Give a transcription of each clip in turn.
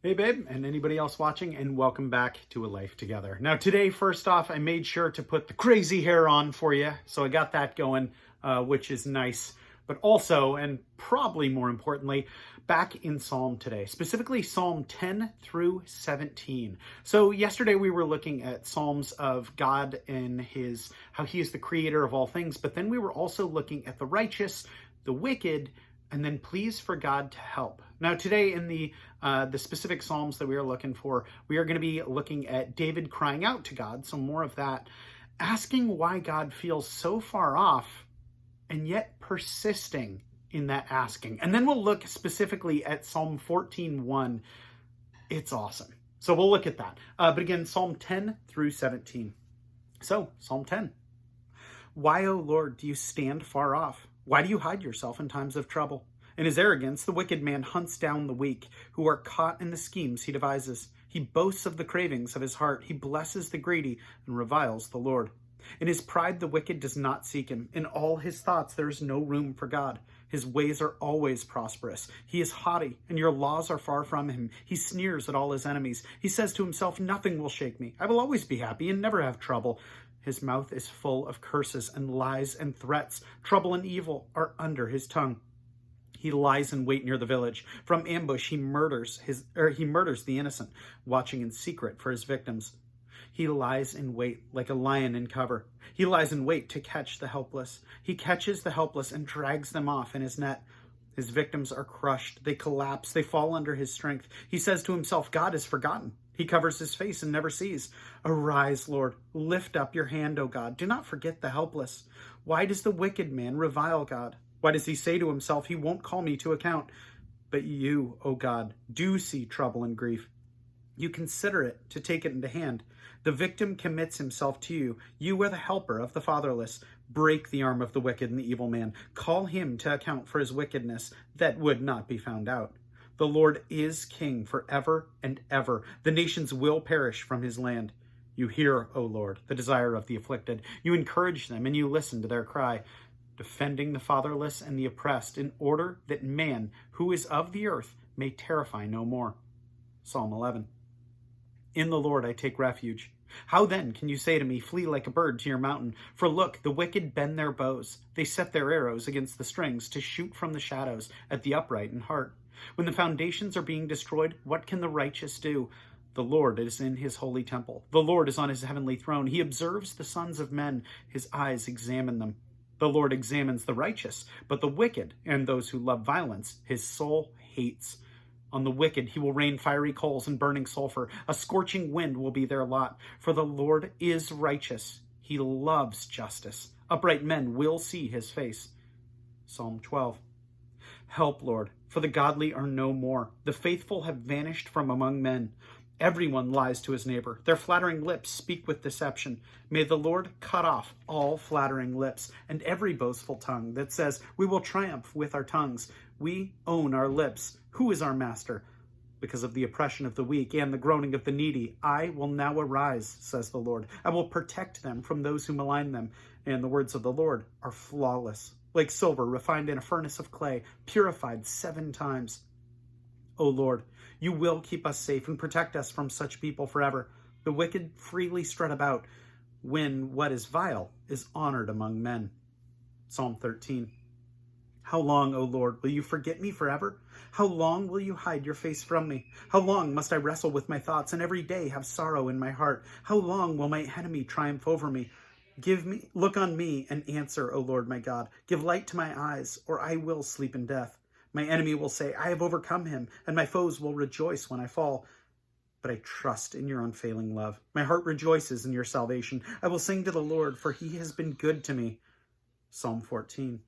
Hey babe, and anybody else watching, and welcome back to A Life Together. Now today, first off, I made sure to put the crazy hair on for you, so I got that going, which is nice. But also, and probably more importantly, back in Psalm today, specifically Psalm 10 through 17. So yesterday we were looking at Psalms of God and how he is the creator of all things, but then we were also looking at the righteous, the wicked, and then pleas for God to help. Now today in the specific Psalms that we are looking for, we are going to be looking at David crying out to God, so more of that, asking why God feels so far off and yet persisting in that asking. And then we'll look specifically at Psalm 14:1. It's awesome. So we'll look at that. But again, Psalm 10 through 17. So, Psalm 10. Why, O Lord, do you stand far off? Why do you hide yourself in times of trouble? In his arrogance, the wicked man hunts down the weak, who are caught in the schemes he devises. He boasts of the cravings of his heart. He blesses the greedy and reviles the Lord. In his pride, the wicked does not seek him. In all his thoughts, there is no room for God. His ways are always prosperous. He is haughty, and your laws are far from him. He sneers at all his enemies. He says to himself, nothing will shake me. I will always be happy and never have trouble. His mouth is full of curses and lies and threats. Trouble and evil are under his tongue. He lies in wait near the village. From ambush, he murders the innocent, watching in secret for his victims. He lies in wait like a lion in cover. He lies in wait to catch the helpless. He catches the helpless and drags them off in his net. His victims are crushed. They collapse. They fall under his strength. He says to himself, God is forgotten. He covers his face and never sees. Arise, Lord. Lift up your hand, O God. Do not forget the helpless. Why does the wicked man revile God? Why does he say to himself, he won't call me to account? But you, O God, do see trouble and grief. You consider it to take it into hand. The victim commits himself to you. You are the helper of the fatherless. Break the arm of the wicked and the evil man. Call him to account for his wickedness that would not be found out. The Lord is king forever and ever. The nations will perish from his land. You hear, O Lord, the desire of the afflicted. You encourage them and you listen to their cry, defending the fatherless and the oppressed, in order that man who is of the earth may terrify no more. Psalm 11. In the Lord I take refuge. How then can you say to me, flee like a bird to your mountain? For look, the wicked bend their bows. They set their arrows against the strings to shoot from the shadows at the upright in heart. When the foundations are being destroyed, what can the righteous do? The Lord is in his holy temple. The Lord is on his heavenly throne. He observes the sons of men. His eyes examine them. The Lord examines the righteous, but the wicked and those who love violence, his soul hates. On the wicked he will rain fiery coals and burning sulfur. A scorching wind will be their lot. For the Lord is righteous. He loves justice. Upright men will see his face. Psalm 12. Help, Lord, for the godly are no more. The faithful have vanished from among men. Everyone lies to his neighbor. Their flattering lips speak with deception. May the Lord cut off all flattering lips and every boastful tongue that says, we will triumph with our tongues. We own our lips. Who is our master? Because of the oppression of the weak and the groaning of the needy, I will now arise, says the Lord. I will protect them from those who malign them. And the words of the Lord are flawless, like silver refined in a furnace of clay, purified 7 times. O Lord, you will keep us safe and protect us from such people forever. The wicked freely strut about when what is vile is honored among men. Psalm 13. How long, O Lord, will you forget me forever? How long will you hide your face from me? How long must I wrestle with my thoughts and every day have sorrow in my heart? How long will my enemy triumph over me? Look on me and answer, O Lord my God. Give light to my eyes, or I will sleep in death. My enemy will say, I have overcome him, and my foes will rejoice when I fall. But I trust in your unfailing love. My heart rejoices in your salvation. I will sing to the Lord, for he has been good to me. Psalm 14.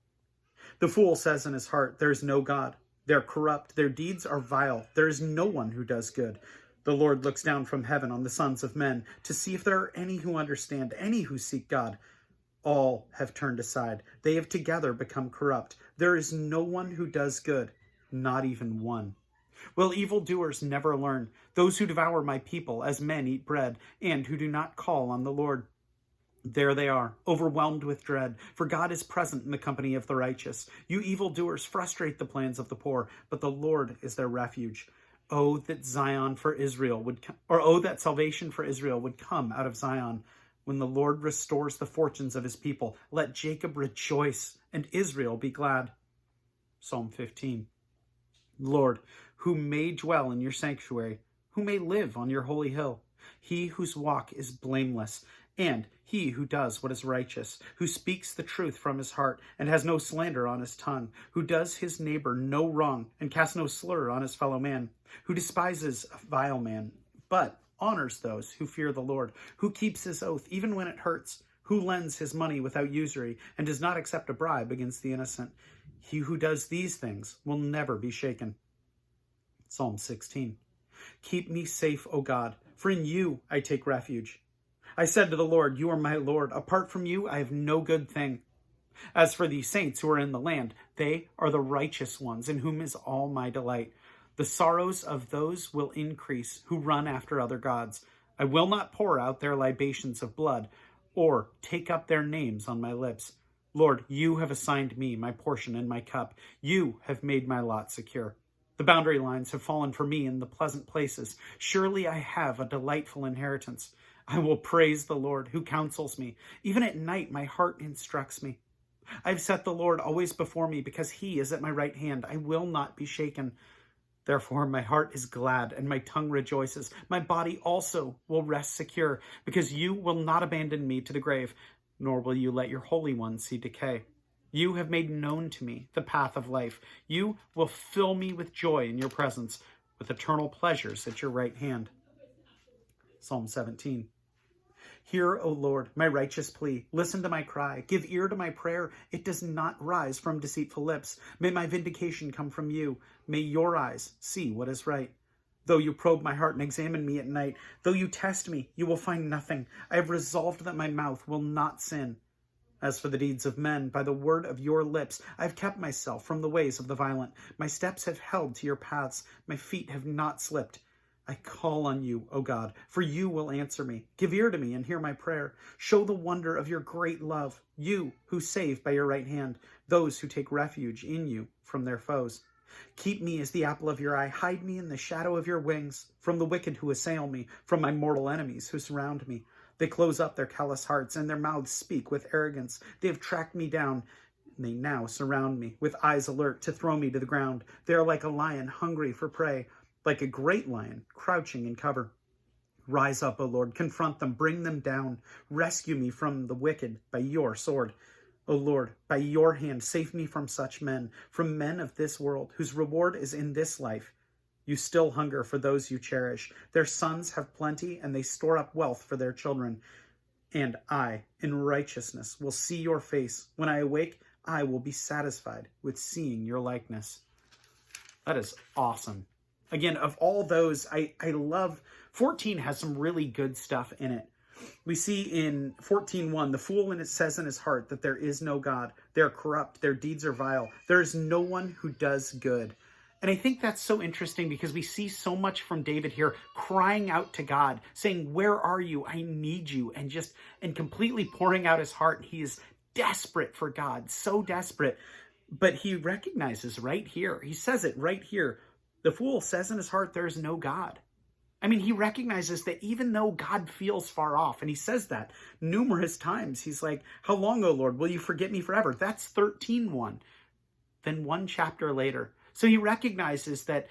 The fool says in his heart, there is no God. They are corrupt. Their deeds are vile. There is no one who does good. The Lord looks down from heaven on the sons of men to see if there are any who understand, any who seek God. All have turned aside. They have together become corrupt. There is no one who does good, not even one. Will evildoers never learn? Those who devour my people as men eat bread, and who do not call on the Lord. There they are, overwhelmed with dread, for God is present in the company of the righteous. You evildoers frustrate the plans of the poor, but the Lord is their refuge. Oh, that Zion for Israel would come, or oh, that salvation for Israel would come out of Zion. When the Lord restores the fortunes of his people, let Jacob rejoice and Israel be glad. Psalm 15. Lord, who may dwell in your sanctuary, who may live on your holy hill? He whose walk is blameless, and he who does what is righteous, who speaks the truth from his heart and has no slander on his tongue, who does his neighbor no wrong and casts no slur on his fellow man, who despises a vile man, but honors those who fear the Lord, who keeps his oath even when it hurts, who lends his money without usury and does not accept a bribe against the innocent. He who does these things will never be shaken. Psalm 16. Keep me safe, O God, for in you I take refuge. I said to the Lord, you are my Lord. Apart from you, I have no good thing. As for these saints who are in the land, they are the righteous ones, in whom is all my delight. The sorrows of those will increase who run after other gods. I will not pour out their libations of blood, or take up their names on my lips. Lord, you have assigned me my portion and my cup. You have made my lot secure. The boundary lines have fallen for me in the pleasant places. Surely I have a delightful inheritance. I will praise the Lord who counsels me. Even at night my heart instructs me. I've set the Lord always before me because he is at my right hand. I will not be shaken. Therefore my heart is glad and my tongue rejoices. My body also will rest secure because you will not abandon me to the grave, nor will you let your Holy One see decay. You have made known to me the path of life. You will fill me with joy in your presence, with eternal pleasures at your right hand. Psalm 17. Hear, O Lord, my righteous plea. Listen to my cry. Give ear to my prayer. It does not rise from deceitful lips. May my vindication come from you. May your eyes see what is right. Though you probe my heart and examine me at night, though you test me, you will find nothing. I have resolved that my mouth will not sin. As for the deeds of men, by the word of your lips, I have kept myself from the ways of the violent. My steps have held to your paths. My feet have not slipped. I call on you, O God, for you will answer me. Give ear to me and hear my prayer. Show the wonder of your great love, you who save by your right hand, those who take refuge in you from their foes. Keep me as the apple of your eye. Hide me in the shadow of your wings, from the wicked who assail me, from my mortal enemies who surround me. They close up their callous hearts, and their mouths speak with arrogance. They have tracked me down, and they now surround me, with eyes alert to throw me to the ground. They are like a lion hungry for prey, like a great lion crouching in cover. Rise up, O Lord, confront them, bring them down. Rescue me from the wicked by your sword. O Lord, by your hand, save me from such men, from men of this world, whose reward is in this life. You still hunger for those you cherish. Their sons have plenty, and they store up wealth for their children. And I, in righteousness, will see your face. When I awake, I will be satisfied with seeing your likeness. That is awesome. Again, of all those, I love 14 has some really good stuff in it. We see in 14:1, the fool says in his heart that there is no God. They are corrupt. Their deeds are vile. There is no one who does good. And I think that's so interesting because we see so much from David here crying out to God, saying, where are you? I need you. And completely pouring out his heart. He is desperate for God, so desperate. But he recognizes right here, he says it right here, the fool says in his heart, there is no God. I mean, he recognizes that even though God feels far off, and he says that numerous times, he's like, how long, O Lord, will you forget me forever? That's 13:1. Then one chapter later. So he recognizes that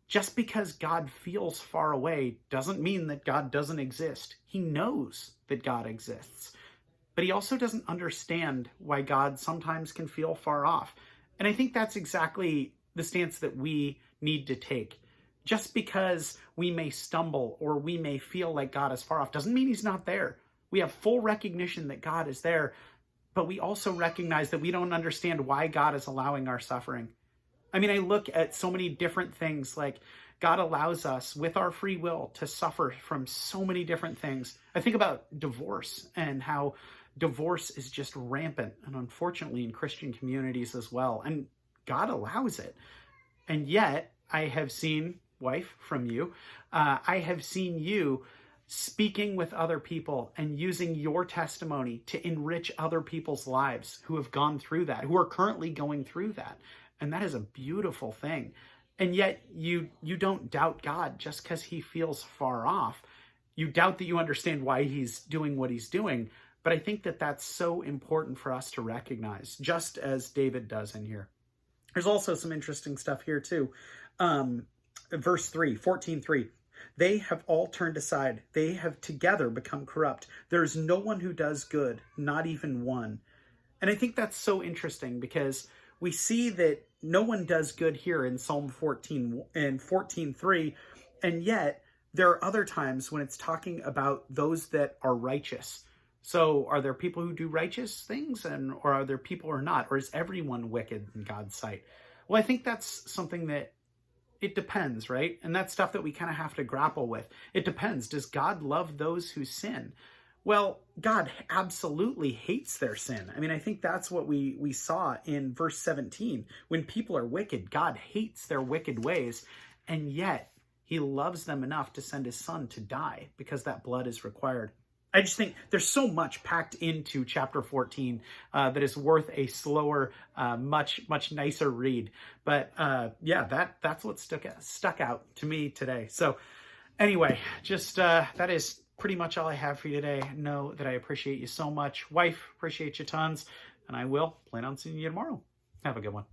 just because God feels far away doesn't mean that God doesn't exist. He knows that God exists, but he also doesn't understand why God sometimes can feel far off. And I think that's exactly the stance that we need to take. Just because we may stumble or we may feel like God is far off doesn't mean he's not there. We have full recognition that God is there, but we also recognize that we don't understand why God is allowing our suffering. I mean, I look at so many different things, like God allows us with our free will to suffer from so many different things. I think about divorce and how divorce is just rampant, and unfortunately in Christian communities as well. And God allows it. And yet I have seen, wife, from you, I have seen you speaking with other people and using your testimony to enrich other people's lives who have gone through that, who are currently going through that. And that is a beautiful thing. And yet you don't doubt God just because he feels far off. You doubt that you understand why he's doing what he's doing. But I think that that's so important for us to recognize, just as David does in here. There's also some interesting stuff here too. Verse 3, 14:3. They have all turned aside. They have together become corrupt. There is no one who does good, not even one. And I think that's so interesting because we see that no one does good here in Psalm 14 and 14:3, and yet there are other times when it's talking about those that are righteous. So are there people who do righteous things, or are there people who are not? Or is everyone wicked in God's sight? Well, I think that's something that it depends, right? And that's stuff that we kind of have to grapple with. It depends. Does God love those who sin? Well, God absolutely hates their sin. I mean, I think that's what we saw in verse 17. When people are wicked, God hates their wicked ways, and yet he loves them enough to send his son to die because that blood is required. I just think there's so much packed into chapter 14 that is worth a slower, much nicer read. But yeah, that's what stuck out to me today. So anyway, just that is pretty much all I have for you today. Know that I appreciate you so much. Wife, appreciate you tons. And I will plan on seeing you tomorrow. Have a good one.